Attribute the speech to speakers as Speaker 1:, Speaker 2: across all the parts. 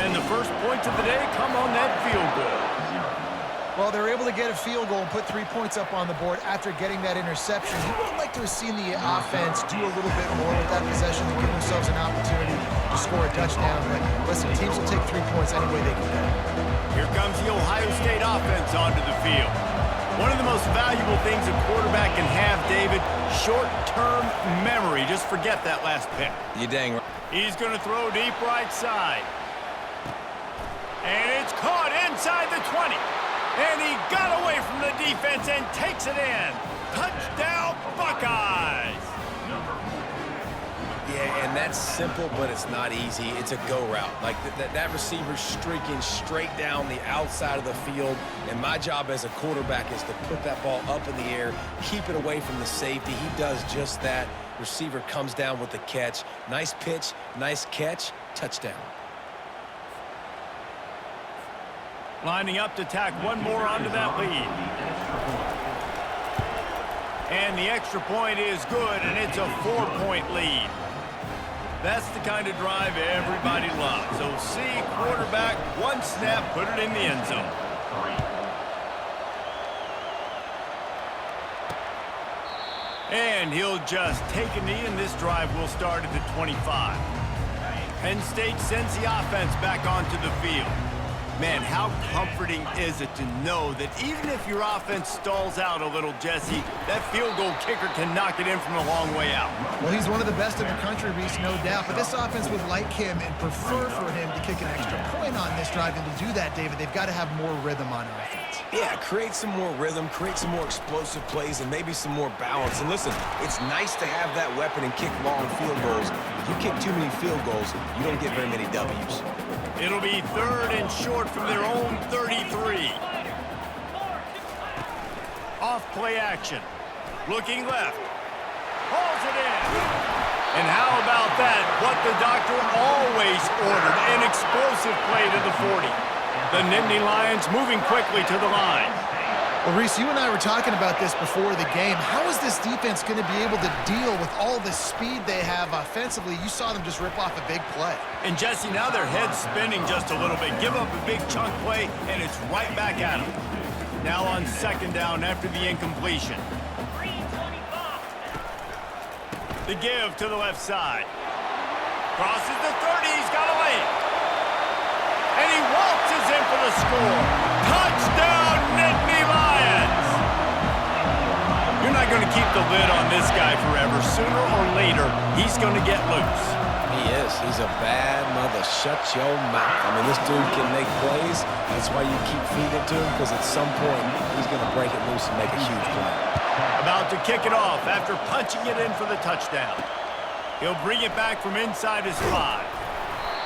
Speaker 1: And the first points of the day come on that field goal.
Speaker 2: Well, they were able to get a field goal and put 3 points up on the board after getting that interception. You would like to have seen the offense do a little bit more with that possession to give themselves an opportunity to score a touchdown. But listen, teams will take 3 points any way they can get it.
Speaker 1: Here comes the Ohio State offense onto the field. One of the most valuable things a quarterback can have, David, short-term memory. Just forget that last pick.
Speaker 3: You dang right.
Speaker 1: He's going to throw deep right side. And it's caught inside the 20. And he got away from the defense and takes it in. Touchdown, Buckeyes!
Speaker 3: Yeah, and that's simple, but it's not easy. It's a go route. Like, that receiver's streaking straight down the outside of the field, and my job as a quarterback is to put that ball up in the air, keep it away from the safety. He does just that. Receiver comes down with the catch. Nice pitch, nice catch, touchdown.
Speaker 1: Lining up to tack one more onto that lead. And the extra point is good, and it's a 4-point lead. That's the kind of drive everybody loves. So see, quarterback, one snap, put it in the end zone. And he'll just take a knee, and this drive will start at the 25. Penn State sends the offense back onto the field. Man, how comforting is it to know that even if your offense stalls out a little, Jesse, that field goal kicker can knock it in from a long way out.
Speaker 2: Well, he's one of the best in the country, Reese, no doubt. But this offense would like him and prefer for him to kick an extra point on this drive. And to do that, David, they've got to have more rhythm on offense.
Speaker 3: Yeah, create some more rhythm, create some more explosive plays, and maybe some more balance. And listen, it's nice to have that weapon and kick long field goals. If you kick too many field goals, you don't get very many W's.
Speaker 1: It'll be 3rd and short from their own 33. Off play action. Looking left. Hauls it in. And how about that? What the doctor always ordered. An explosive play to the 40. The Nittany Lions moving quickly to the line.
Speaker 2: Well, Reese, you and I were talking about this before the game. How is this defense going to be able to deal with all the speed they have offensively? You saw them just rip off a big play.
Speaker 1: And, Jesse, now their head's spinning just a little bit. Give up a big chunk play, and it's right back at them. Now on 2nd down after the incompletion. The give to the left side. Crosses the 30. He's got a lane. And he waltzes in for the score. Touchdown, Nittany Lions! You're not going to keep the lid on this guy forever. Sooner or later, he's going to get loose.
Speaker 3: He is. He's a bad mother. Shut your mouth. I mean, this dude can make plays. That's why you keep feeding it to him, because at some point, he's going to break it loose and make a huge play.
Speaker 1: About to kick it off after punching it in for the touchdown. He'll bring it back from inside his 5.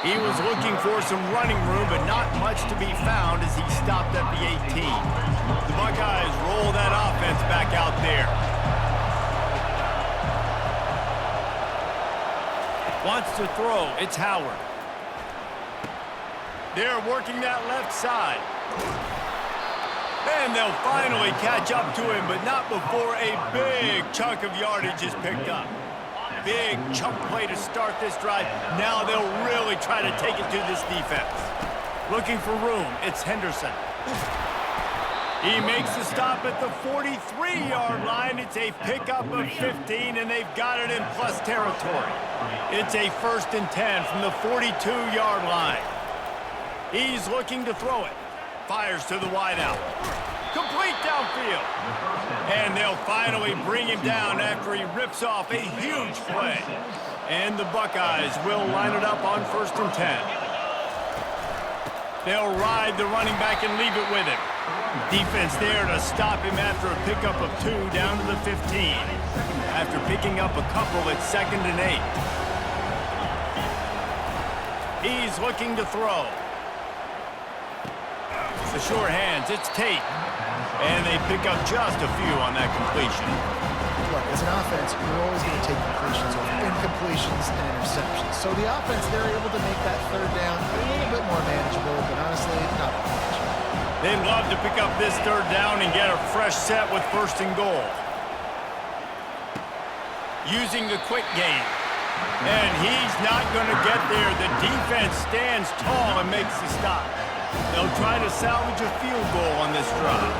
Speaker 1: He was looking for some running room, but not much to be found as he stopped at the 18. The Buckeyes roll that offense back out there. Wants to throw. It's Howard. They're working that left side. And they'll finally catch up to him, but not before a big chunk of yardage is picked up. Big chunk play to start this drive. Now they'll really try to take it to this defense. Looking for room. It's Henderson. He makes the stop at the 43-yard line. It's a pickup of 15, and they've got it in plus territory. It's a 1st and 10 from the 42-yard line. He's looking to throw it. Fires to the wideout. Complete downfield. And they'll finally bring him down after he rips off a huge play. And the Buckeyes will line it up on 1st and 10. They'll ride the running back and leave it with him. Defense there to stop him after a pickup of 2 down to the 15. After picking up a couple at 2nd and 8. He's looking to throw. The short hands, it's Tate. And they pick up just a few on that completion.
Speaker 2: Look, as an offense, you're always going to take completions over incompletions and interceptions. So the offense, they're able to make that 3rd down a little bit more manageable, but honestly, not much.
Speaker 1: They'd love to pick up this 3rd down and get a fresh set with 1st and goal. Using the quick game. And he's not going to get there. The defense stands tall and makes the stop. They'll try to salvage a field goal on this drive.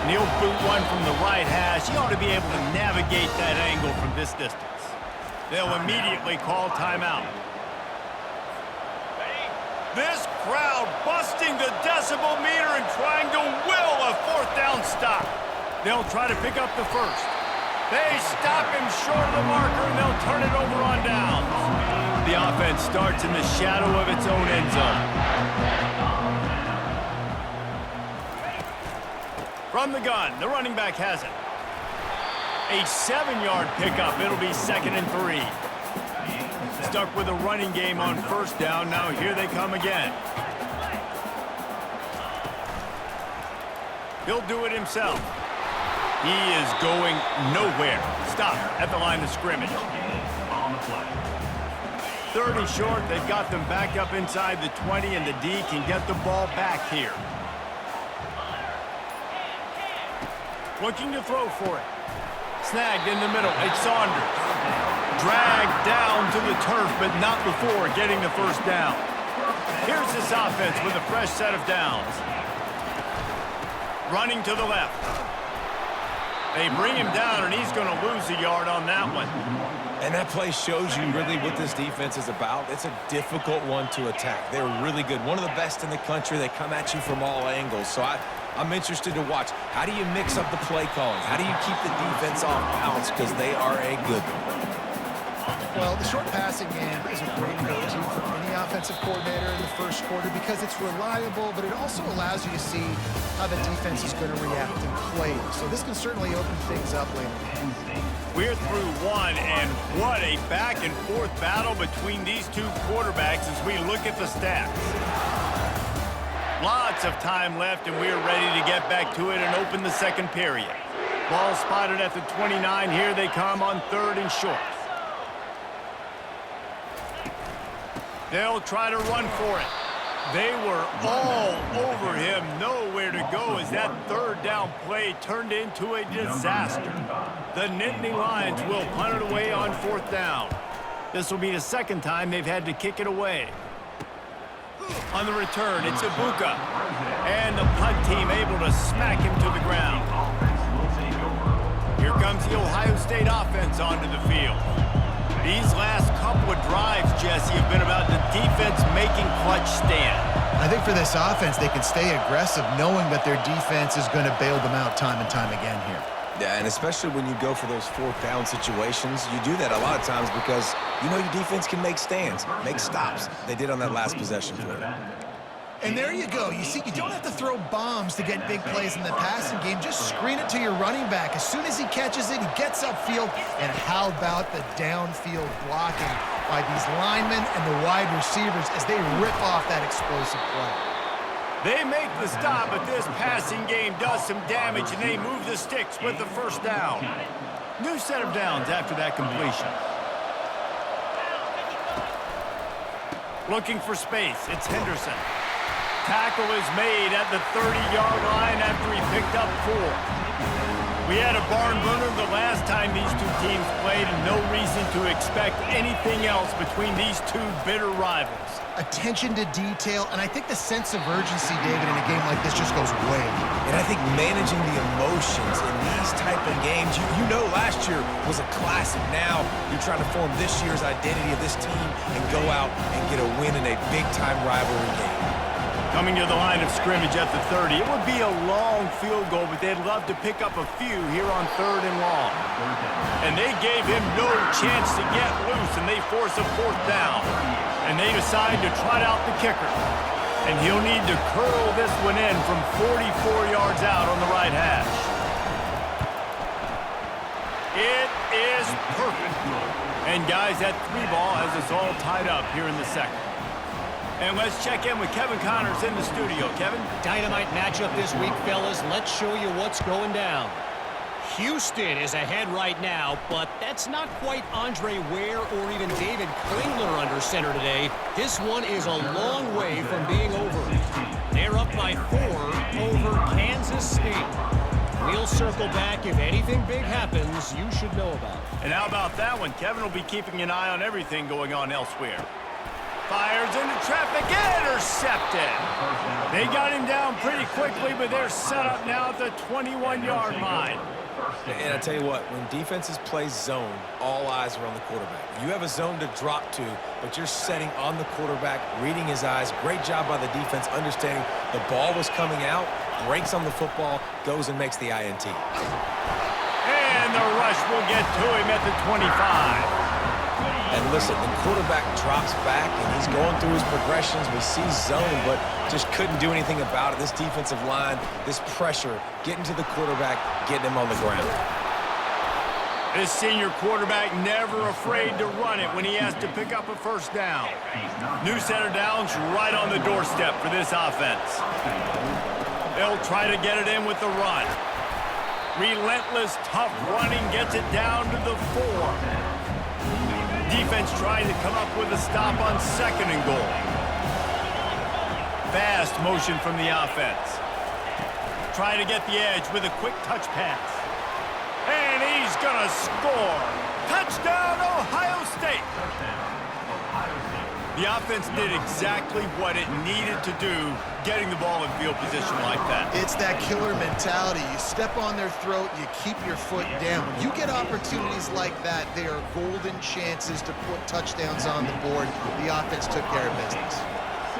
Speaker 1: And he'll boot one from the right hash. He ought to be able to navigate that angle from this distance. They'll immediately call timeout. This crowd busting the decibel meter and trying to will a fourth down stop. They'll try to pick up the first. They stop him short of the marker, and they'll turn it over on downs. The offense starts in the shadow of its own end zone. From the gun, the running back has it. A 7-yard pickup. It'll be 2nd and 3. Stuck with a running game on first down. Now here they come again. He'll do it himself. He is going nowhere. Stop at the line of scrimmage. 30 short. They've got them back up inside the 20, and the D can get the ball back here. Looking to throw for it. Snagged in the middle. It's Saunders. Dragged down to the turf, but not before getting the first down. Here's this offense with a fresh set of downs. Running to the left. They bring him down, and he's going to lose a yard on that one.
Speaker 3: And that play shows you really what this defense is about. It's a difficult one to attack. They're really good. One of the best in the country. They come at you from all angles. So I'm interested to watch. How do you mix up the play calling? How do you keep the defense off balance? Because they are a good one.
Speaker 2: Well, the short passing game is a great go-to for any offensive coordinator in the first quarter because it's reliable, but it also allows you to see how the defense is going to react and play. So this can certainly open things up later.
Speaker 1: We're through one, and what a back-and-forth battle between these two quarterbacks as we look at the stats. Lots of time left, and we're ready to get back to it and open the second period. Ball spotted at the 29. Here they come on 3rd and short. They'll try to run for it. They were all over him. Nowhere to go as that 3rd down play turned into a disaster. The Nittany Lions will punt it away on 4th down. This will be the 2nd time they've had to kick it away. On the return, it's Ibuka. And the punt team able to smack him to the ground. Here comes the Ohio State offense onto the field. These last couple of drives, Jesse, have been about the defense making clutch stand.
Speaker 2: I think for this offense, they can stay aggressive knowing that their defense is going to bail them out time and time again here.
Speaker 3: Yeah, and especially when you go for those 4th down situations, you do that a lot of times because you know your defense can make stands, make stops. They did on that last possession for them.
Speaker 2: And there you go. You see, you don't have to throw bombs to get big plays in the passing game. Just screen it to your running back. As soon as he catches it, he gets upfield. And how about the downfield blocking by these linemen and the wide receivers as they rip off that explosive play.
Speaker 1: They make the stop, but this passing game does some damage, and they move the sticks with the first down. New set of downs after that completion. Looking for space, it's Henderson. Tackle is made at the 30-yard line after he picked up 4. We had a barn burner the last time these two teams played, and no reason to expect anything else between these two bitter rivals.
Speaker 2: Attention to detail, and I think the sense of urgency, David, in a game like this just goes way.
Speaker 3: And I think managing the emotions in these type of games, you know last year was a classic. Now you're trying to form this year's identity of this team and go out and get a win in a big-time rivalry game.
Speaker 1: Coming to the line of scrimmage at the 30. It would be a long field goal, but they'd love to pick up a few here on 3rd and long. And they gave him no chance to get loose, and they force a 4th down. And they decide to trot out the kicker. And he'll need to curl this one in from 44 yards out on the right hash. It is perfect. And guys, that 3 ball has us all tied up here in the second. And let's check in with Kevin Connors in the studio. Kevin?
Speaker 4: Dynamite matchup this week, fellas. Let's show you what's going down. Houston is ahead right now, but that's not quite Andre Ware or even David Klingler under center today. This one is a long way from being over. They're up by 4 over Kansas State. We'll circle back. If anything big happens, you should know about it.
Speaker 1: And how about that one? Kevin will be keeping an eye on everything going on elsewhere. Fires into traffic, intercepted. They got him down pretty quickly, but they're set up now at the 21-yard line.
Speaker 3: And I tell you what, when defenses play zone, all eyes are on the quarterback. You have a zone to drop to, but you're setting on the quarterback, reading his eyes. Great job by the defense, understanding the ball was coming out, breaks on the football, goes and makes the INT.
Speaker 1: And the rush will get to him at the 25.
Speaker 3: And listen, the quarterback drops back, and he's going through his progressions. We see zone, but just couldn't do anything about it. This defensive line, this pressure, getting to the quarterback, getting him on the ground.
Speaker 1: This senior quarterback never afraid to run it when he has to pick up a first down. New set of downs right on the doorstep for this offense. They'll try to get it in with the run. Relentless, tough running gets it down to the 4. Defense trying to come up with a stop on 2nd and goal. Fast motion from the offense. Trying to get the edge with a quick touch pass. And he's going to score. Touchdown, Ohio State. The offense did exactly what it needed to do, getting the ball in field position like that.
Speaker 2: It's that killer mentality. You step on their throat, you keep your foot down. When you get opportunities like that, they are golden chances to put touchdowns on the board. The offense took care of business.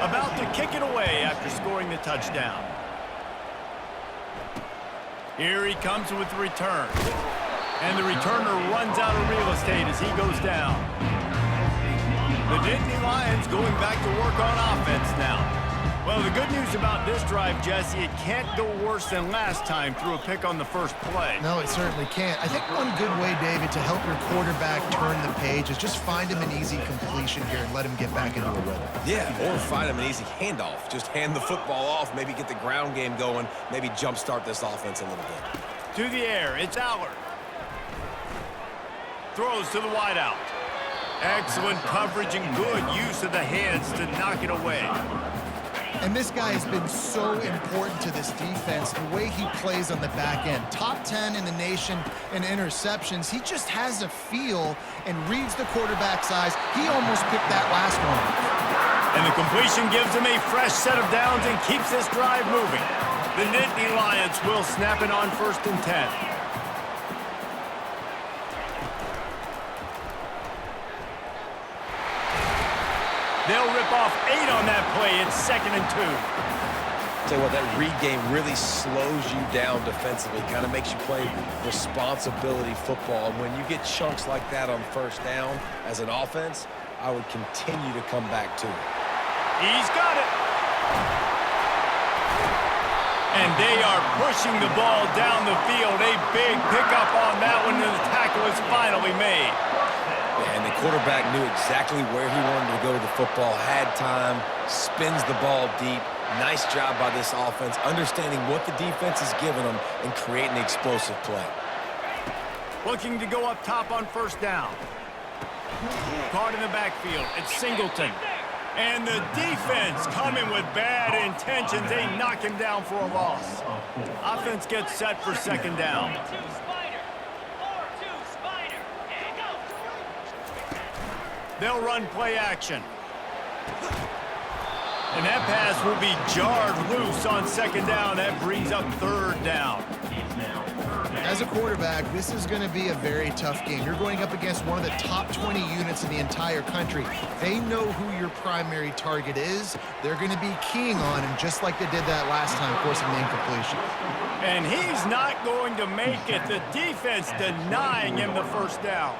Speaker 1: About to kick it away after scoring the touchdown. Here he comes with the return. And the returner runs out of real estate as he goes down. The Nittany Lions going back to work on offense now. Well, the good news about this drive, Jesse, it can't go worse than last time through a pick on the first play.
Speaker 2: No, it certainly can't. I think one good way, David, to help your quarterback turn the page is just find him an easy completion here and let him get back into a rhythm.
Speaker 3: Yeah, or find him an easy handoff. Just hand the football off, maybe get the ground game going, maybe jumpstart this offense a little bit.
Speaker 1: To the air, it's Allard. Throws to the wideout. Excellent coverage and good use of the hands to knock it away.
Speaker 2: And this guy has been so important to this defense, the way he plays on the back end. Top 10 in the nation in interceptions. He just has a feel and reads the quarterback's eyes. He almost picked that last one.
Speaker 1: And the completion gives him a fresh set of downs and keeps this drive moving. The Nittany Lions will snap it on 1st and 10. They'll rip off 8 on that play. It's 2nd and 2.
Speaker 3: Tell you what, that read game really slows you down defensively, kind of makes you play responsibility football. And when you get chunks like that on 1st down as an offense, I would continue to come back to it.
Speaker 1: He's got it. And they are pushing the ball down the field. A big pickup on that one, and the tackle is finally made.
Speaker 3: And the quarterback knew exactly where he wanted to go with the football, had time, spins the ball deep. Nice job by this offense, understanding what the defense is giving them and creating the explosive play.
Speaker 1: Looking to go up top on 1st down. Caught in the backfield. It's Singleton. And the defense coming with bad intentions. They knock him down for a loss. Offense gets set for 2nd down. They'll run play action. And that pass will be jarred loose on 2nd down. That brings up 3rd down.
Speaker 2: As a quarterback, this is going to be a very tough game. You're going up against one of the top 20 units in the entire country. They know who your primary target is. They're going to be keying on him just like they did that last time, forcing the incompletion.
Speaker 1: And he's not going to make it. The defense denying him the 1st down.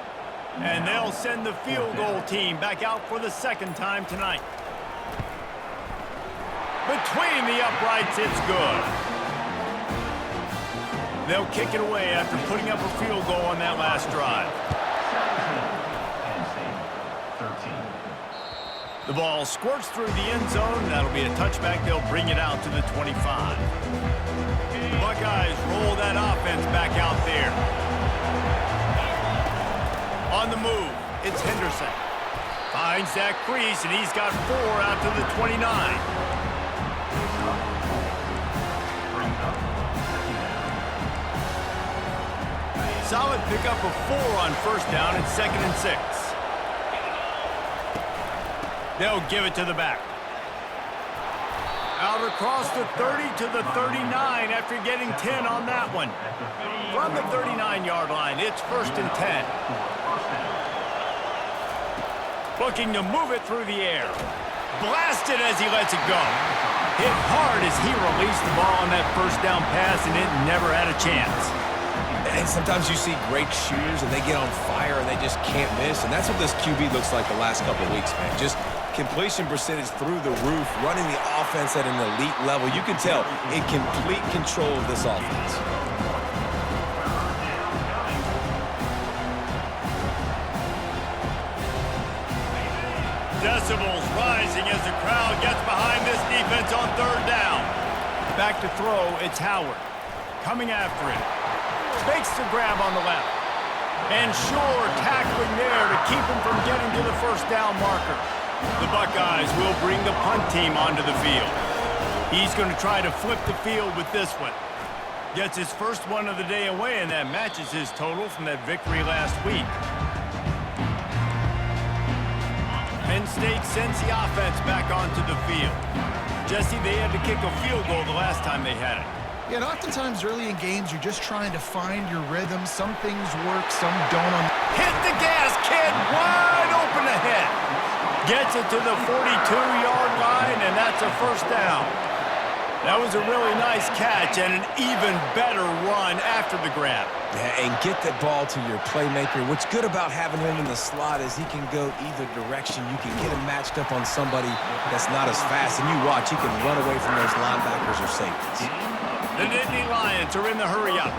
Speaker 1: And they'll send the field goal team back out for the 2nd time tonight. Between the uprights, it's good. They'll kick it away after putting up a field goal on that last drive. The ball squirts through the end zone. That'll be a touchback. They'll bring it out to the 25. The Buckeyes roll that offense back out there. On the move, it's Henderson. Finds that crease, and he's got 4 out to the 29. Solid pickup of 4 on first down and 2nd and 6. They'll give it to the back. Out across the 30 to the 39 after getting 10 on that one. From the 39-yard line, it's 1st and 10. Looking to move it through the air. Blasted as he lets it go. Hit hard as he released the ball on that first down pass, and it never had a chance.
Speaker 3: And sometimes you see great shooters, and they get on fire, and they just can't miss. And that's what this QB looks like the last couple of weeks, man. Just completion percentage through the roof, running the offense at an elite level. You can tell in complete control of this offense.
Speaker 1: Decibels rising as the crowd gets behind this defense on 3rd down. Back to throw, it's Howard. Coming after it. Fakes the grab on the left. And sure, tackling there to keep him from getting to the first down marker. The Buckeyes will bring the punt team onto the field. He's going to try to flip the field with this one. Gets his first one of the day away, and that matches his total from that victory last week. Penn State sends the offense back onto the field. Jesse, they had to kick a field goal the last time they had it.
Speaker 2: Yeah, and oftentimes early in games, you're just trying to find your rhythm. Some things work, some don't.
Speaker 1: Hit the gas, kid! Wide open ahead. Gets it to the 42-yard line, and that's a first down. That was a really nice catch and an even better run after the grab.
Speaker 3: Yeah, and get that ball to your playmaker. What's good about having him in the slot is he can go either direction. You can get him matched up on somebody that's not as fast, and you watch, he can run away from those linebackers or safeties.
Speaker 1: The Nittany Lions are in the hurry-up.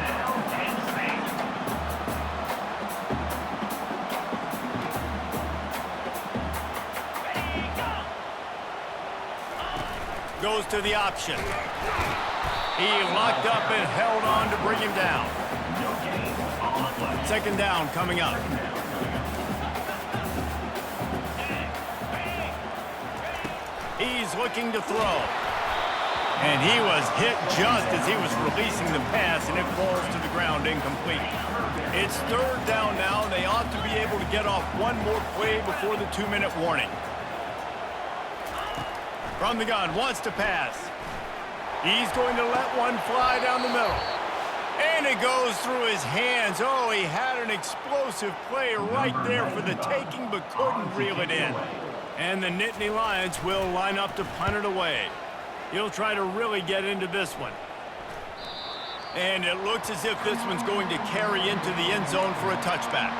Speaker 1: Goes to the option. He locked up and held on to bring him down. 2nd down coming up. He's looking to throw. And he was hit just as he was releasing the pass, and it falls to the ground incomplete. It's 3rd down now, and they ought to be able to get off one more play before the 2-minute warning. From the gun, wants to pass. He's going to let one fly down the middle. And it goes through his hands. Oh, he had an explosive play right there for the taking, but couldn't reel it in. And the Nittany Lions will line up to punt it away. He'll try to really get into this one. And it looks as if this one's going to carry into the end zone for a touchback.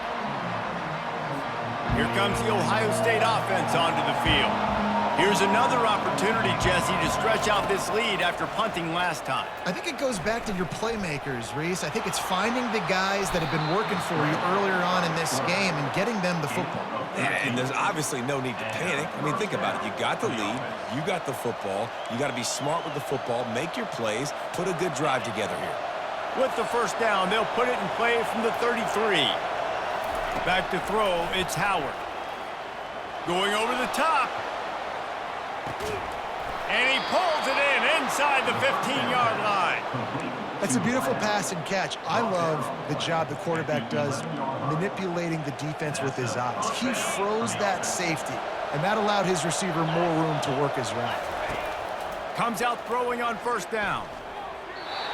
Speaker 1: Here comes the Ohio State offense onto the field. Here's another opportunity, Jesse, to stretch out this lead after punting last time.
Speaker 2: I think it goes back to your playmakers, Reese. I think it's finding the guys that have been working for you earlier on in this game and getting them the football.
Speaker 3: And there's obviously no need to panic. I mean, think about it. You got the lead. You got the football. You got to be smart with the football. Make your plays. Put a good drive together here.
Speaker 1: With the first down, they'll put it in play from the 33. Back to throw, it's Howard. Going over the top. And he pulls it in inside the 15-yard line.
Speaker 2: That's a beautiful pass and catch. I love the job the quarterback does manipulating the defense with his eyes. He froze that safety, and that allowed his receiver more room to work his route.
Speaker 1: Comes out throwing on first down.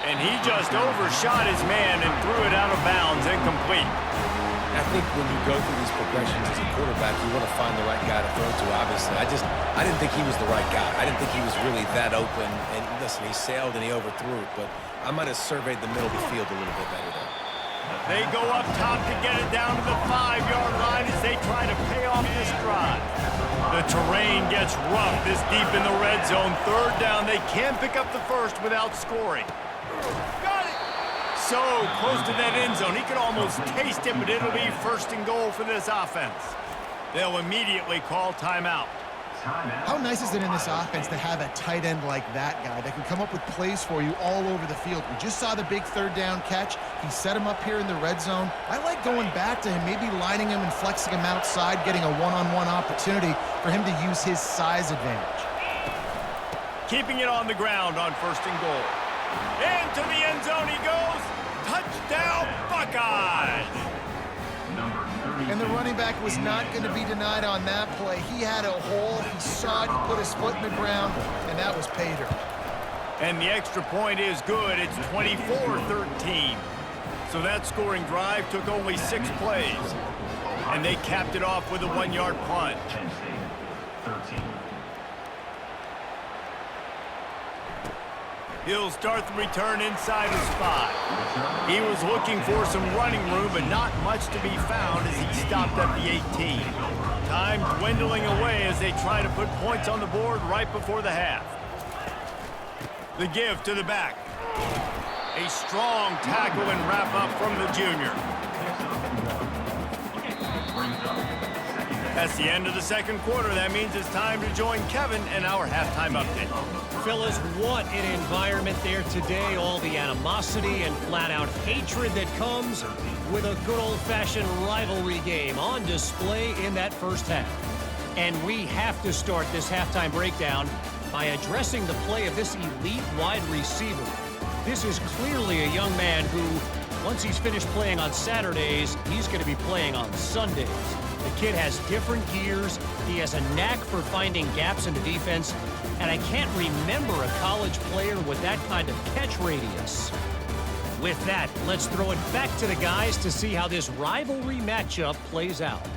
Speaker 1: And he just overshot his man and threw it out of bounds, incomplete.
Speaker 3: I think when you go through these progressions as a quarterback, you want to find the right guy to throw to, obviously. I didn't think he was the right guy. I didn't think he was really that open. And listen, he sailed and he overthrew it, but I might have surveyed the middle of the field a little bit better there.
Speaker 1: They go up top to get it down to the 5-yard line as they try to pay off this drive. The terrain gets rough this deep in the red zone. 3rd down, they can pick up the first without scoring. Got it! So close to that end zone, he could almost taste it, but it'll be 1st and goal for this offense. They'll immediately call timeout.
Speaker 2: How nice is it in this offense to have a tight end like that guy that can come up with plays for you all over the field? We just saw the big 3rd down catch. He set him up here in the red zone. I like going back to him, maybe lining him and flexing him outside, getting a one-on-one opportunity for him to use his size advantage.
Speaker 1: Keeping it on the ground on 1st and goal. Into the end zone he goes. Touchdown, Buckeyes!
Speaker 2: And the running back was not going to be denied on that play. He had a hole, he saw it, he put his foot in the ground, and that was pay dirt.
Speaker 1: And the extra point is good. It's 24-13. So that scoring drive took only 6 plays. And they capped it off with a 1-yard punt. He'll start the return inside his 5. He was looking for some running room, but not much to be found as he stopped at the 18. Time dwindling away as they try to put points on the board right before the half. The give to the back. A strong tackle and wrap up from the junior. That's the end of the second quarter. That means it's time to join Kevin in our halftime update.
Speaker 4: Fellas, what an environment there today. All the animosity and flat-out hatred that comes with a good old-fashioned rivalry game on display in that first half. And we have to start this halftime breakdown by addressing the play of this elite wide receiver. This is clearly a young man who, once he's finished playing on Saturdays, he's going to be playing on Sundays. The kid has different gears. He has a knack for finding gaps in the defense. And I can't remember a college player with that kind of catch radius. With that, let's throw it back to the guys to see how this rivalry matchup plays out.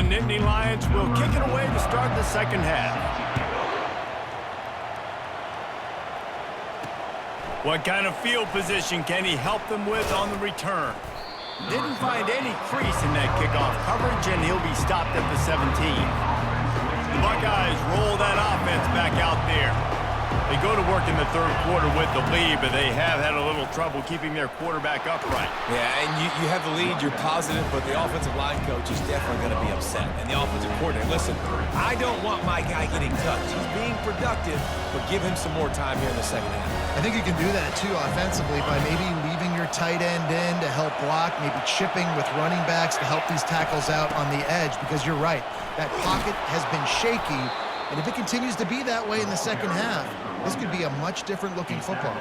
Speaker 1: The Nittany Lions will kick it away to start the second half. What kind of field position can he help them with on the return? Didn't find any crease in that kickoff coverage, and he'll be stopped at the 17. The Buckeyes roll that offense back out there. They go to work in the third quarter with the lead, but they have had a little trouble keeping their quarterback upright.
Speaker 3: Yeah, and you have the lead, you're positive, but the offensive line coach is definitely going to be upset. And the offensive coordinator, listen, I don't want my guy getting touched. He's being productive, but give him some more time here in the second half.
Speaker 2: I think you can do that, too, offensively, by maybe leaving your tight end in to help block, maybe chipping with running backs to help these tackles out on the edge, because you're right, that pocket has been shaky, and if it continues to be that way in the second half, this could be a much different-looking football.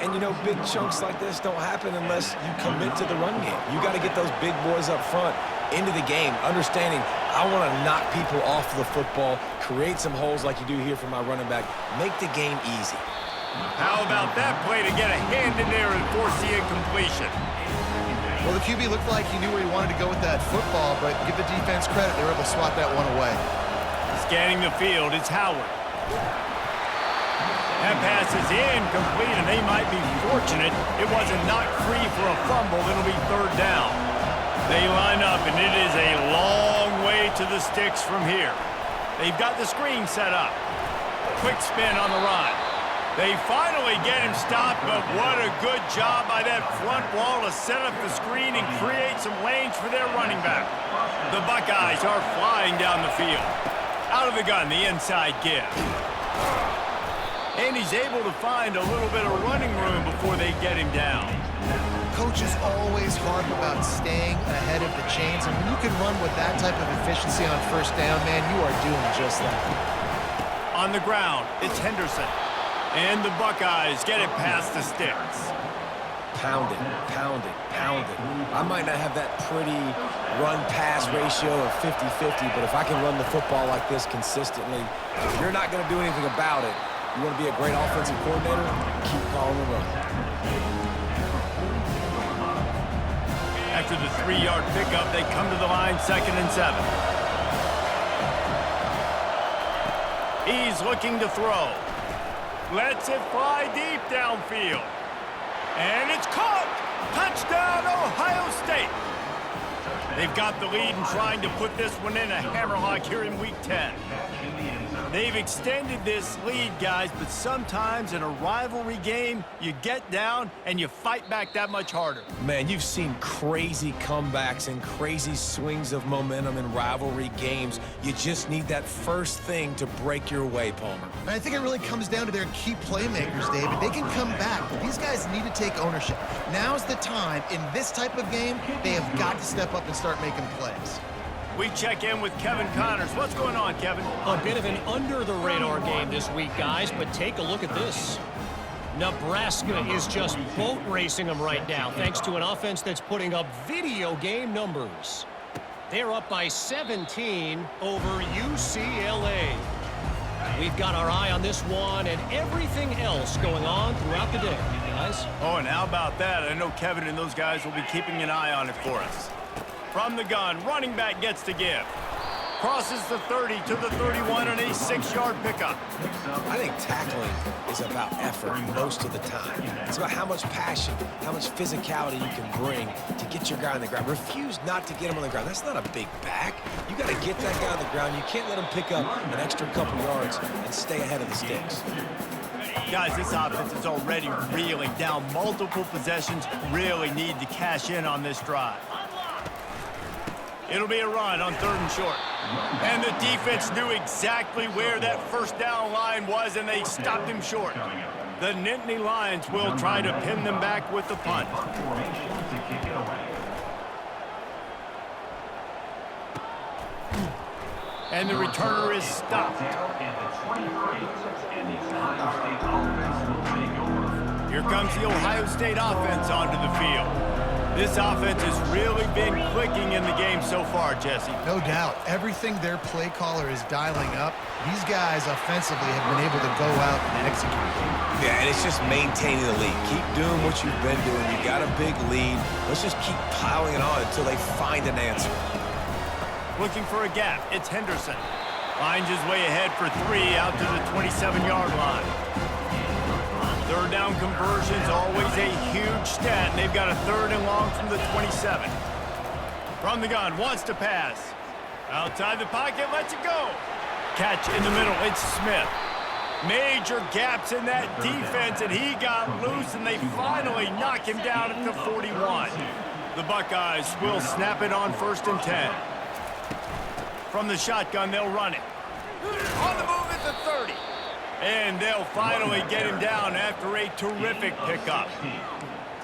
Speaker 3: And, you know, big chunks like this don't happen unless you commit to the run game. You got to get those big boys up front into the game, understanding I want to knock people off the football, create some holes like you do here for my running back, make the game easy.
Speaker 1: How about that play to get a hand in there and force the incompletion?
Speaker 2: Well, the QB looked like he knew where he wanted to go with that football, but give the defense credit, they were able to swat that one away.
Speaker 1: Scanning the field, it's Howard. That pass is incomplete, and they might be fortunate it wasn't knocked free for a fumble. It'll be third down. They line up, and it is a long way to the sticks from here. They've got the screen set up. Quick spin on the run. They finally get him stopped, but what a good job by that front wall to set up the screen and create some lanes for their running back. The Buckeyes are flying down the field. Out of the gun, the inside give. And he's able to find a little bit of running room before they get him down.
Speaker 2: Coaches always harp about staying ahead of the chains, and when you can run with that type of efficiency on first down, man, you are doing just that.
Speaker 1: On the ground, it's Henderson. And the Buckeyes get it past the sticks.
Speaker 3: Pound it, pound it, pound it. I might not have that pretty run-pass ratio of 50-50, but if I can run the football like this consistently, if you're not going to do anything about it, you want to be a great offensive coordinator, keep calling the run.
Speaker 1: After the 3-yard pickup, they come to the line 2nd and 7. He's looking to throw. Lets it fly deep downfield. And it's caught! Touchdown, Ohio State! They've got the lead and trying to put this one in a hammerlock here in Week 10. They've extended this lead, guys, but sometimes in a rivalry game, you get down and you fight back that much harder.
Speaker 3: Man, you've seen crazy comebacks and crazy swings of momentum in rivalry games. You just need that first thing to break your way, Palmer.
Speaker 2: And I think it really comes down to their key playmakers, David. They can come back, but these guys need to take ownership. Now's the time. In this type of game, they have got to step up and start making plays.
Speaker 1: We check in with Kevin Connors. What's going on, Kevin?
Speaker 4: A bit of an under-the-radar game this week, guys, but take a look at this. Nebraska is just boat racing them right now, thanks to an offense that's putting up video game numbers. They're up by 17 over UCLA. We've got our eye on this one and everything else going on throughout the day, guys.
Speaker 1: Oh, and how about that? I know Kevin and those guys will be keeping an eye on it for us. From the gun, running back gets to give. Crosses the 30 to the 31 on a 6-yard pickup.
Speaker 3: I think tackling is about effort most of the time. It's about how much passion, how much physicality you can bring to get your guy on the ground. Refuse not to get him on the ground. That's not a big back. You got to get that guy on the ground. You can't let him pick up an extra couple yards and stay ahead of the sticks.
Speaker 1: Guys, this offense is already reeling down multiple possessions. Really need to cash in on this drive. It'll be a run on 3rd and short. And the defense knew exactly where that first down line was, and they stopped him short. The Nittany Lions will try to pin them back with the punt. And the returner is stopped. Here comes the Ohio State offense onto the field. This offense has really been clicking in the game so far, Jesse.
Speaker 2: No doubt. Everything their play caller is dialing up, these guys offensively have been able to go out and execute.
Speaker 3: Yeah, and it's just maintaining the lead. Keep doing what you've been doing. You got a big lead. Let's just keep piling it on until they find an answer.
Speaker 1: Looking for a gap. It's Henderson. Finds his way ahead for 3 out to the 27-yard line. Third down conversion's always a huge stat, and they've got a 3rd and long from the 27. From the gun, wants to pass. Outside the pocket, lets it go. Catch in the middle, it's Smith. Major gaps in that defense, and he got loose, and they finally knock him down at the 41. The Buckeyes will snap it on 1st and 10. From the shotgun, they'll run it. On the move at the 30. And they'll finally get him down after a terrific pickup.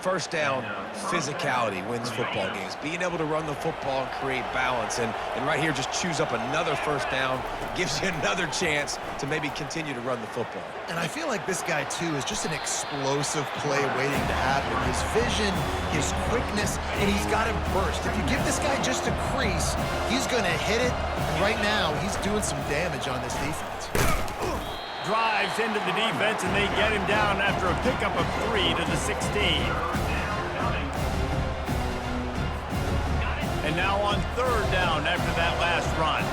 Speaker 3: First down, physicality wins football games. Being able to run the football and create balance. And right here, just choose up another first down. Gives you another chance to maybe continue to run the football.
Speaker 2: And I feel like this guy, too, is just an explosive play waiting to happen. His vision, his quickness, and he's got him burst. If you give this guy just a crease, he's going to hit it. And right now, he's doing some damage on this defense.
Speaker 1: Drives into the defense, and they get him down after a pickup of 3 to the 16. And now on 3rd down after that last run.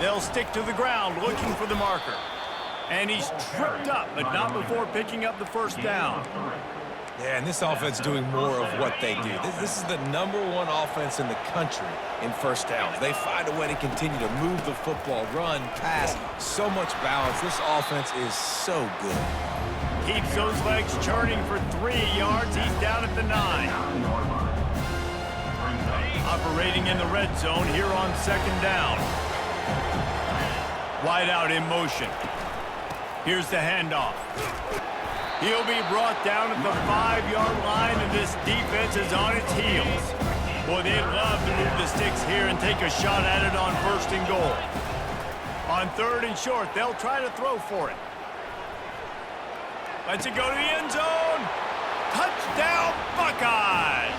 Speaker 1: They'll stick to the ground looking for the marker. And he's tripped up, but not before picking up the first down.
Speaker 3: Yeah, and this offense doing more of what they do. This is the #1 offense in the country in first downs. They find a way to continue to move the football, run, pass, so much balance. This offense is so good.
Speaker 1: Keeps those legs churning for 3 yards. He's down at the 9. Operating in the red zone here on 2nd down. Wide out in motion. Here's the handoff. He'll be brought down at the 5-yard line, and this defense is on its heels. Boy, they'd love to move the sticks here and take a shot at it on 1st and goal. On 3rd and short, they'll try to throw for it. Lets it go to the end zone. Touchdown, Buckeyes!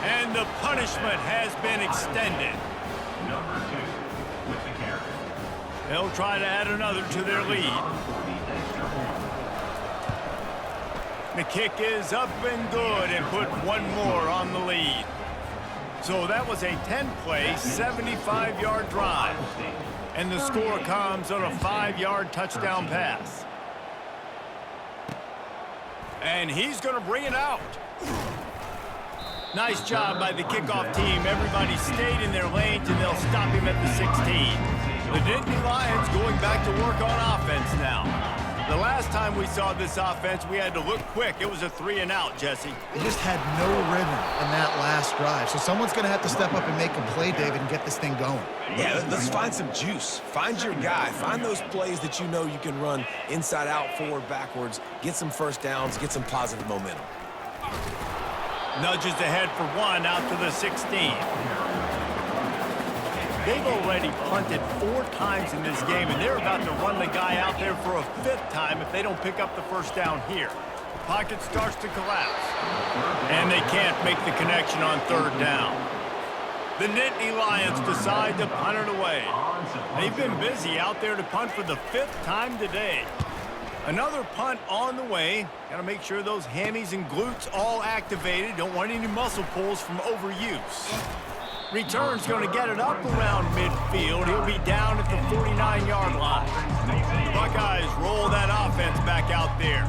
Speaker 1: And the punishment has been extended. They'll try to add another to their lead. The kick is up and good and put one more on the lead. So that was a 10-play, 75-yard drive. And the score comes on a 5-yard touchdown pass. And he's going to bring it out. Nice job by the kickoff team. Everybody stayed in their lanes, and they'll stop him at the 16. The Nittany Lions going back to work on offense now. The last time we saw this offense, we had to look quick. It was a 3-and-out, Jesse.
Speaker 2: They just had no rhythm in that last drive. So someone's going to have to step up and make a play, David, and get this thing going.
Speaker 3: Yeah, let's find some juice. Find your guy. Find those plays that you know you can run inside out, forward, backwards. Get some first downs. Get some positive momentum.
Speaker 1: Nudges ahead for 1 out to the 16. They've already punted 4 times in this game, and they're about to run the guy out there for a 5th time if they don't pick up the first down here. Pocket starts to collapse, and they can't make the connection on 3rd down. The Nittany Lions decide to punt it away. They've been busy out there to punt for the 5th time today. Another punt on the way. Got to make sure those hammies and glutes all activated. Don't want any muscle pulls from overuse. Return's going to get it up around midfield. He'll be down at the 49-yard line. The Buckeyes roll that offense back out there.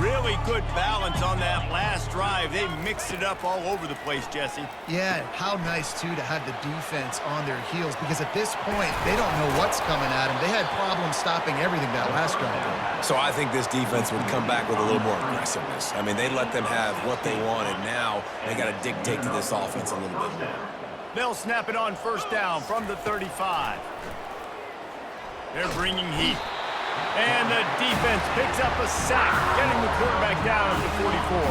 Speaker 1: Really good balance on that last drive. They mixed it up all over the place, Jesse.
Speaker 2: Yeah, how nice, too, to have the defense on their heels, because at this point, they don't know what's coming at them. They had problems stopping everything that last drive.
Speaker 3: So I think this defense would come back with a little more aggressiveness. I mean, they let them have what they wanted. Now they got to dictate to this offense a little bit more.
Speaker 1: They'll snap it on 1st down from the 35. They're bringing heat. And the defense picks up a sack, getting the quarterback down at the 44.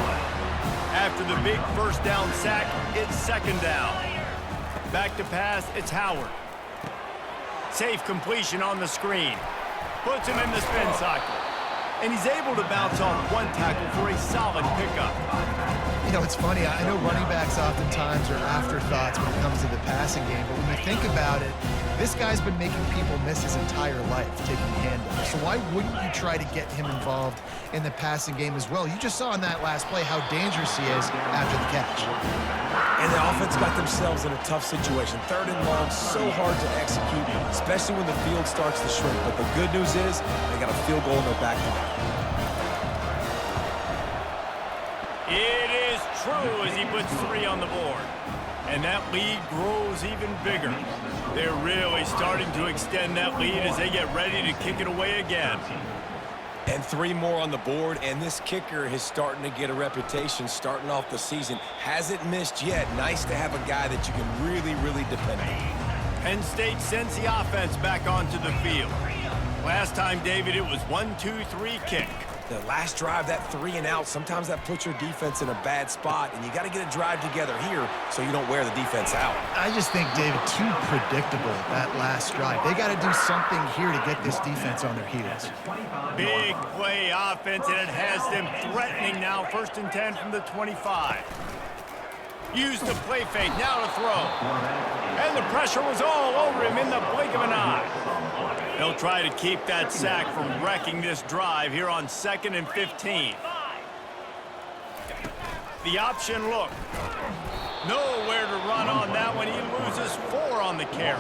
Speaker 1: After the big 1st down sack, it's 2nd down. Back to pass, it's Howard. Safe completion on the screen. Puts him in the spin cycle. And he's able to bounce off 1 tackle for a solid pickup.
Speaker 2: You know, it's funny. I know running backs oftentimes are afterthoughts when it comes to the passing game, but when you think about it, This guy's been making people miss his entire life taking handoffs. So why wouldn't you try to get him involved in the passing game as well? You just saw in that last play how dangerous he is after the catch.
Speaker 3: And the offense got themselves in a tough situation. 3rd and long, so hard to execute, especially when the field starts to shrink. But the good news is they got a field goal in their back pocket.
Speaker 1: It is true as he puts 3 on the board. And that lead grows even bigger. They're really starting to extend that lead as they get ready to kick it away again.
Speaker 3: And 3 more on the board, and this kicker is starting to get a reputation starting off the season. Hasn't missed yet. Nice to have a guy that you can really, really depend on.
Speaker 1: Penn State sends the offense back onto the field. Last time, David, it was 1-2-3 kick.
Speaker 3: The last drive, that 3 and out, sometimes that puts your defense in a bad spot, and you got to get a drive together here so you don't wear the defense out.
Speaker 2: I just think, David, too predictable, that last drive. They got to do something here to get this defense on their heels.
Speaker 1: Big play offense, and it has them threatening now. 1st and 10 from the 25. Use the play fake, now to throw. And the pressure was all over him in the blink of an eye. They'll try to keep that sack from wrecking this drive here on 2nd and 15. The option look. Nowhere to run on that one. He loses 4 on the carry.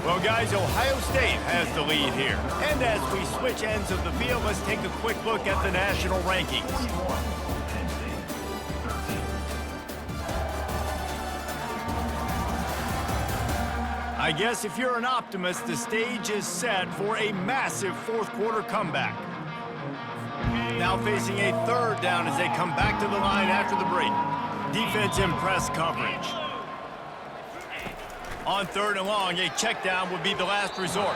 Speaker 1: Well, guys, Ohio State has the lead here. And as we switch ends of the field, let's take a quick look at the national rankings. I guess if you're an optimist, the stage is set for a massive 4th quarter comeback. Now facing a 3rd down as they come back to the line after the break. Defense in press coverage. On 3rd and long, a check down would be the last resort.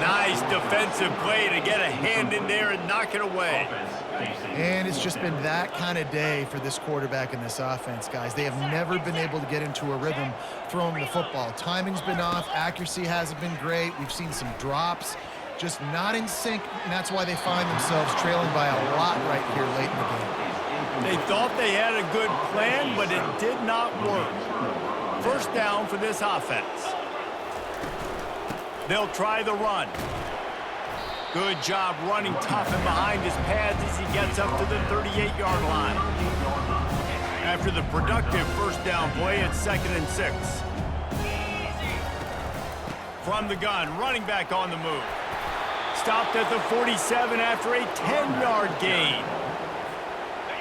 Speaker 1: Nice defensive play to get a hand in there and knock it away.
Speaker 2: And it's just been that kind of day for this quarterback and this offense, guys. They have never been able to get into a rhythm throwing the football. Timing's been off. Accuracy hasn't been great. We've seen some drops, just not in sync, and that's why they find themselves trailing by a lot right here late in the game.
Speaker 1: They thought they had a good plan, but it did not work. 1st down for this offense. They'll try the run. Good job running tough and behind his pads as he gets up to the 38-yard line. After the productive 1st down play, it's 2nd and 6. From the gun, running back on the move. Stopped at the 47 after a 10-yard gain.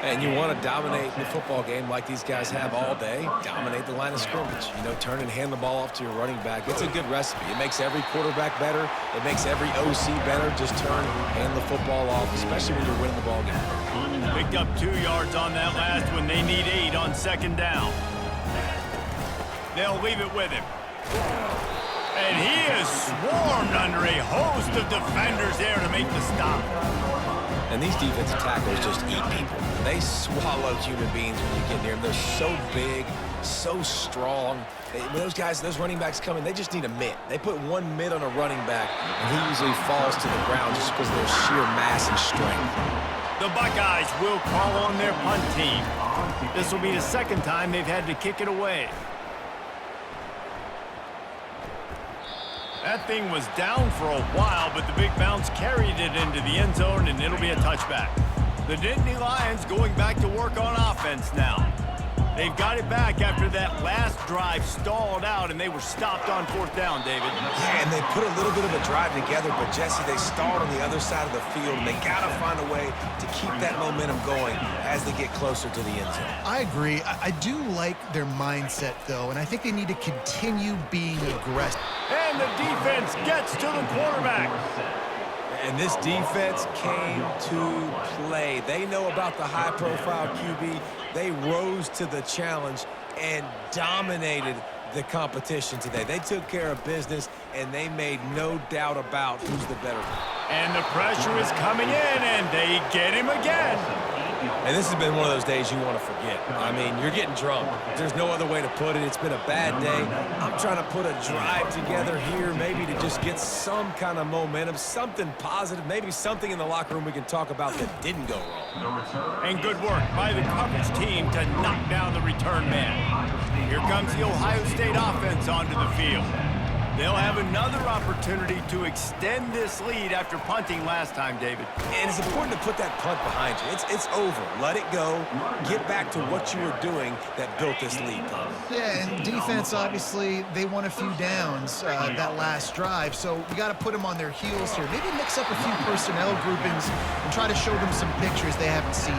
Speaker 3: And you want to dominate the football game like these guys have all day. Dominate the line of scrimmage. You know, turn and hand the ball off to your running back. It's a good recipe. It makes every quarterback better. It makes every OC better. Just turn, hand the football off, especially when you're winning the ball game.
Speaker 1: Picked up 2 yards on that last one. They need 8 on 2nd down. They'll leave it with him. And he is swarmed under a host of defenders there to make the stop.
Speaker 3: And these defensive tackles just eat people. They swallow human beings when you get near them. They're so big, so strong. When those guys, those running backs come in, they just need a mitt. They put 1 mitt on a running back, and he usually falls to the ground just because of their sheer mass and strength.
Speaker 1: The Buckeyes will call on their punt team. This will be the 2nd time they've had to kick it away. That thing was down for a while, but the big bounce carried it into the end zone, and it'll be a touchback. The Nittany Lions going back to work on offense now. They've got it back after that last drive stalled out, and they were stopped on 4th down, David.
Speaker 3: Yeah, and they put a little bit of a drive together, but, Jesse, they stalled on the other side of the field, and they got to find a way to keep that momentum going as they get closer to the end zone.
Speaker 2: I agree. I do like their mindset, though, and I think they need to continue being aggressive.
Speaker 1: And the defense gets to the quarterback.
Speaker 3: And this defense came to play. They know about the high-profile QB. They rose to the challenge and dominated the competition today. They took care of business, and they made no doubt about who's the better.
Speaker 1: And the pressure is coming in, and they get him again.
Speaker 3: And this has been one of those days you want to forget. I mean, you're getting drunk. There's no other way to put it. It's been a bad day. I'm trying to put a drive together here, maybe to just get some kind of momentum, something positive, maybe something in the locker room we can talk about that didn't go wrong.
Speaker 1: And good work by the coverage team to knock down the return man. Here comes the Ohio State offense onto the field. They'll have another opportunity to extend this lead after punting last time, David.
Speaker 3: And it's important to put that punt behind you. It's over. Let it go. Get back to what you were doing that built this lead.
Speaker 2: Yeah, and defense, obviously, they won a few downs that last drive, so we got to put them on their heels here. Maybe mix up a few personnel groupings and try to show them some pictures they haven't seen.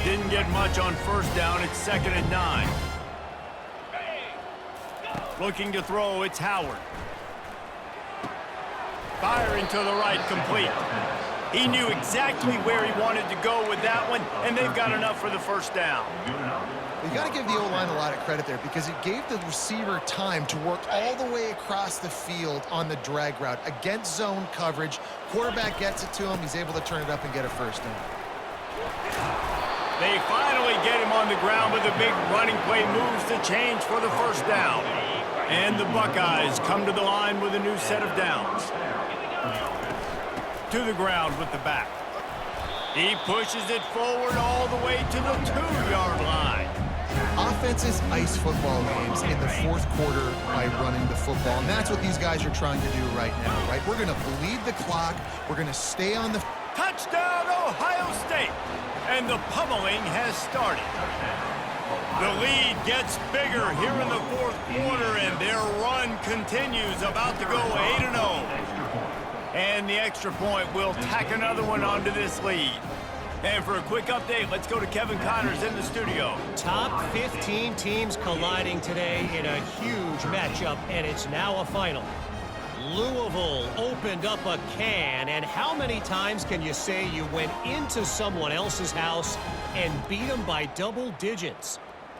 Speaker 1: Didn't get much on first down. It's 2nd and 9. Looking to throw, it's Howard. Firing to the right, complete. He knew exactly where he wanted to go with that one, and they've got enough for the first down.
Speaker 2: You got to give the O-line a lot of credit there because it gave the receiver time to work all the way across the field on the drag route against zone coverage. Quarterback gets it to him. He's able to turn it up and get a first down.
Speaker 1: They finally get him on the ground, but the big running play moves the change for the first down. And the Buckeyes come to the line with a new set of downs. To the ground with the back. He pushes it forward all the way to the 2-yard line.
Speaker 2: Offenses ice football games in the fourth quarter by running the football, and that's what these guys are trying to do right now, right? We're going to bleed the clock. We're going to stay on the...
Speaker 1: Touchdown, Ohio State! And the pummeling has started. The lead gets bigger here in the fourth quarter, and their run continues, about to go 8-0. And the extra point will tack another one onto this lead. And for a quick update, let's go to Kevin Connors in the studio.
Speaker 4: Top 15 teams colliding today in a huge matchup, and it's now a final. Louisville opened up a can, and how many times can you say you went into someone else's house and beat them by double digits?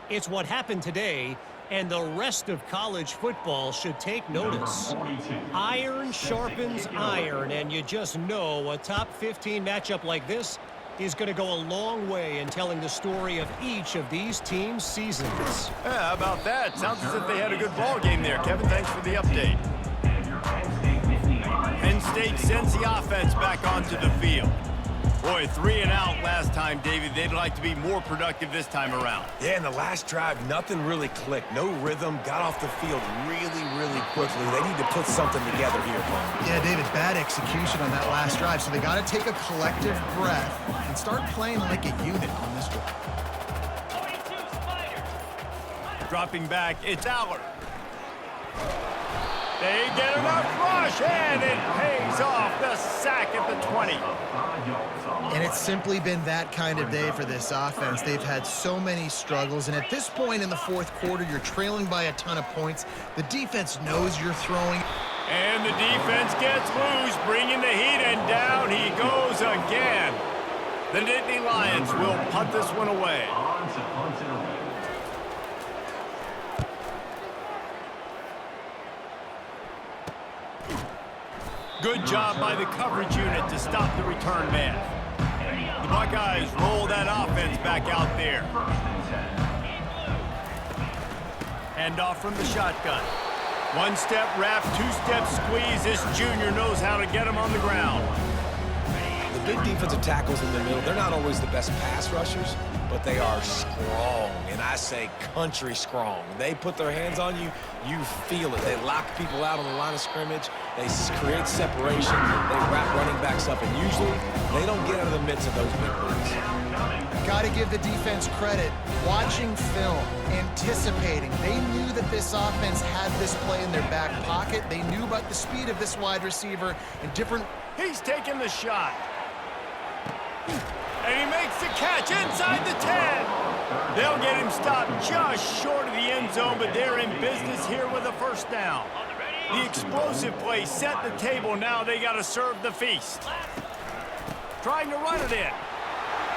Speaker 4: It's what happened today, and the rest of college football should take notice. Iron sharpens iron, and you just know a top 15 matchup like this is going to go a long way in telling the story of each of these teams' seasons.
Speaker 1: Yeah, how about that? Sounds as if they had a good ball game there. Kevin, thanks for the update. Penn State sends the offense back onto the field. Boy, 3 and out last time, David. They'd like to be more productive this time around.
Speaker 3: Yeah, in the last drive, nothing really clicked. No rhythm. Got off the field really quickly. They need to put something together here.
Speaker 2: Yeah, David, bad execution on that last drive, so they got to take a collective breath and start playing like a unit on this drive.
Speaker 1: Dropping back, it's Aller. They get enough rush, and it pays off. The sack at the 20.
Speaker 2: And it's simply been that kind of day for this offense. They've had so many struggles, and at this point in the fourth quarter, you're trailing by a ton of points. The defense knows you're throwing.
Speaker 1: And the defense gets loose, bringing the heat, and down he goes again. The Nittany Lions will punt this one away. Good job by the coverage unit to stop the return man. The Buckeyes roll that offense back out there. Hand off from the shotgun. One-step wrap, two-step squeeze. This junior knows how to get him on the ground.
Speaker 3: The big defensive tackles in the middle, they're not always the best pass rushers, but they are strong, and I say country strong. They put their hands on you, you feel it. They lock people out on the line of scrimmage. They create separation. They wrap running backs up, and usually they don't get out of the midst of those big plays.
Speaker 2: Got to give the defense credit. Watching film, anticipating. They knew that this offense had this play in their back pocket. They knew about the speed of this wide receiver and different...
Speaker 1: He's taking the shot. And he makes the catch inside the 10. They'll get him stopped just short of the end zone, but they're in business here with a first down. The explosive play set the table. Now they got to serve the feast. Trying to run it in.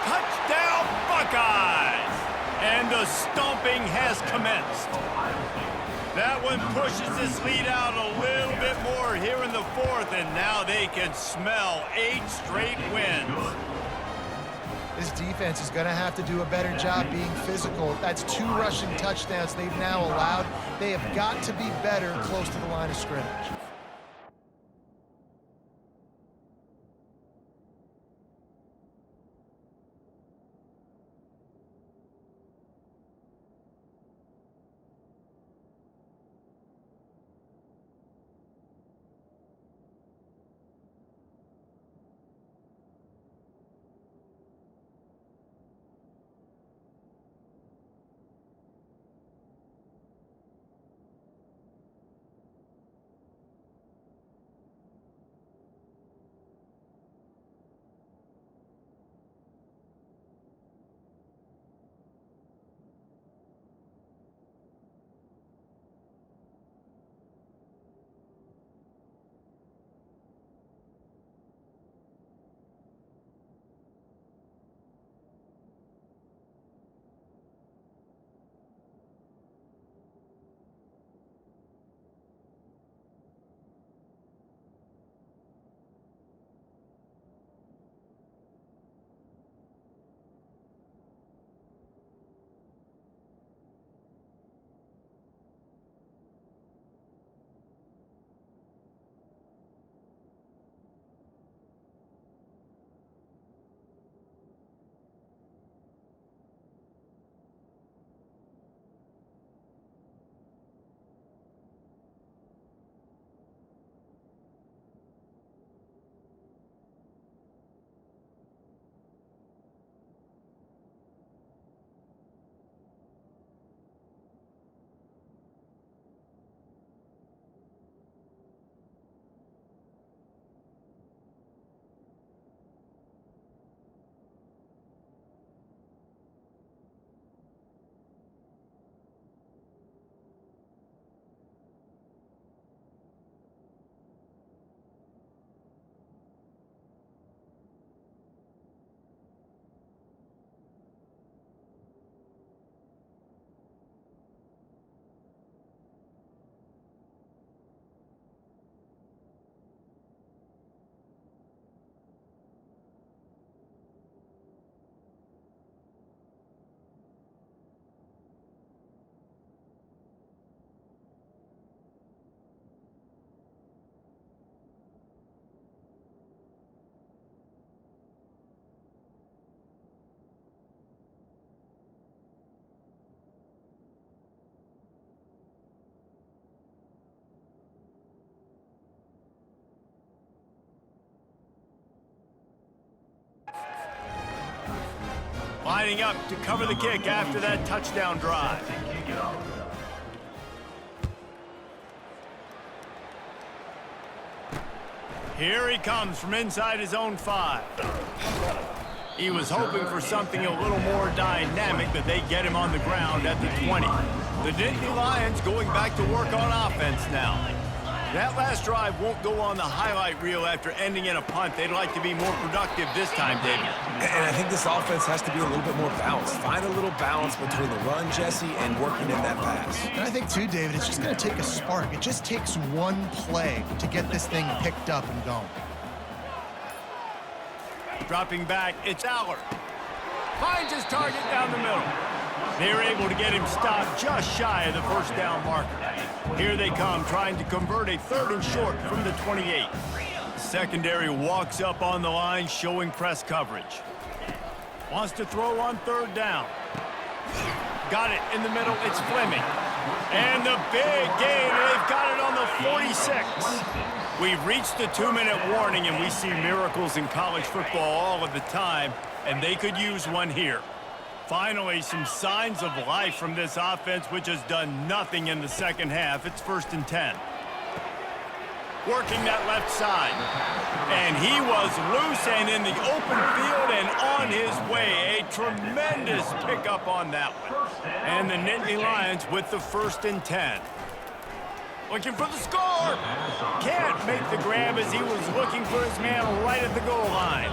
Speaker 1: Touchdown, Buckeyes! And the stomping has commenced. That one pushes this lead out a little bit more here in the fourth, and now they can smell 8 straight wins.
Speaker 2: This defense is going to have to do a better job being physical. That's 2 rushing touchdowns they've now allowed. They have got to be better close to the line of scrimmage.
Speaker 1: Lining up to cover the kick after that touchdown drive. Here he comes from inside his own 5. He was hoping for something a little more dynamic, but they get him on the ground at the 20. The Nittany Lions going back to work on offense now. That last drive won't go on the highlight reel after ending in a punt. They'd like to be more productive this time, David.
Speaker 3: And I think this offense has to be a little bit more balanced. Find a little balance between the run, Jesse, and working in that pass.
Speaker 2: And I think, too, David, it's just going to take a spark. It just takes one play to get this thing picked up and going.
Speaker 1: Dropping back, it's Aller. Finds his target down the middle. They're able to get him stopped just shy of the first down marker. Here they come, trying to convert a 3rd and short from the 28. Secondary walks up on the line, showing press coverage. Wants to throw on 3rd down. Got it in the middle, it's Fleming. And the big gain, they've got it on the 46. We've reached the 2-minute warning, and we see miracles in college football all of the time, and they could use one here. Finally, some signs of life from this offense, which has done nothing in the second half. It's 1st and 10. Working that left side. And he was loose and in the open field and on his way. A tremendous pickup on that one. And the Nittany Lions with the 1st and 10. Looking for the score. Can't make the grab as he was looking for his man right at the goal line.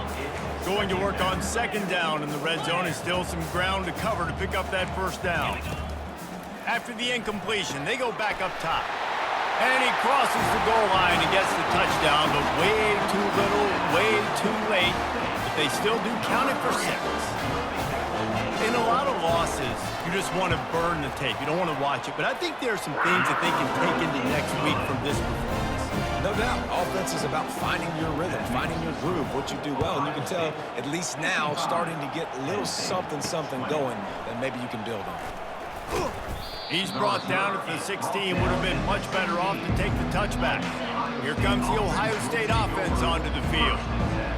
Speaker 1: Going to work on 2nd down in the red zone, and still some ground to cover to pick up that 1st down. After the incompletion, they go back up top. And he crosses the goal line and gets the touchdown, but way too little, way too late. But they still do count it for 6. In a lot of losses, you just want to burn the tape. You don't want to watch it. But I think there are some things that they can take into next week from this performance.
Speaker 3: No doubt. Offense is about finding your rhythm, finding your groove, what you do well. And you can tell, at least now, starting to get a little something going that maybe you can build on.
Speaker 1: He's brought down at the 16. Would have been much better off to take the touchback. Here comes the Ohio State offense onto the field.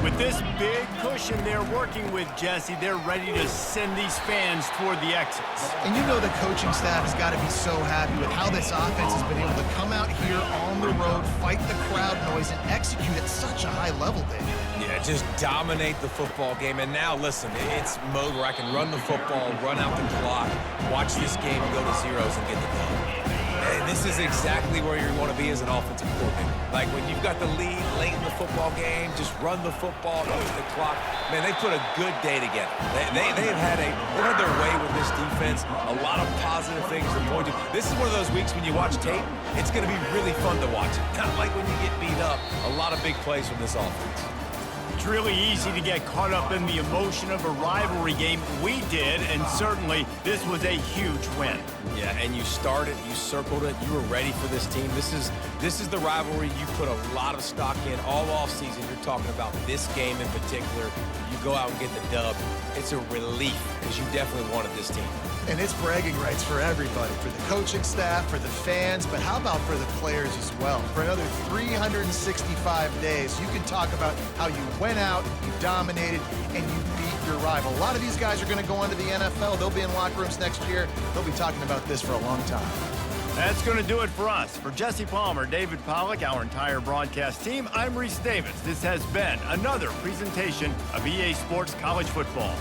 Speaker 1: With this big cushion they're working with, Jesse, they're ready to send these fans toward the exits.
Speaker 2: And you know the coaching staff has got to be so happy with how this offense has been able to come out here on the road, fight the crowd noise, and execute at such a high level, Dave.
Speaker 3: Yeah, just dominate the football game. And now, listen, it's mode where I can run the football, run out the clock, watch this game go to zeros and get the dub. And this is exactly where you want to be as an offensive coordinator. Like when you've got the lead late in the football game, just run the football, go to the clock. Man, they put a good day together. They've had their way with this defense. A lot of positive things to point to. This is one of those weeks when you watch tape, it's going to be really fun to watch it. Not like when you get beat up. A lot of big plays from this offense.
Speaker 1: It's really easy to get caught up in the emotion of a rivalry game. We did, and certainly this was a huge win.
Speaker 3: Yeah, and you started, you circled it, you were ready for this team. This is the rivalry you put a lot of stock in all offseason. You're talking about this game in particular. You go out and get the dub. It's a relief because you definitely wanted this team.
Speaker 2: And it's bragging rights for everybody, for the coaching staff, for the fans, but how about for the players as well? For another 365 days, you can talk about how you went out, you dominated, and you beat your rival. A lot of these guys are going to go on to the NFL. They'll be in locker rooms next year. They'll be talking about this for a long time.
Speaker 1: That's going to do it for us. For Jesse Palmer, David Pollack, our entire broadcast team, I'm Reese Davis. This has been another presentation of EA Sports College Football.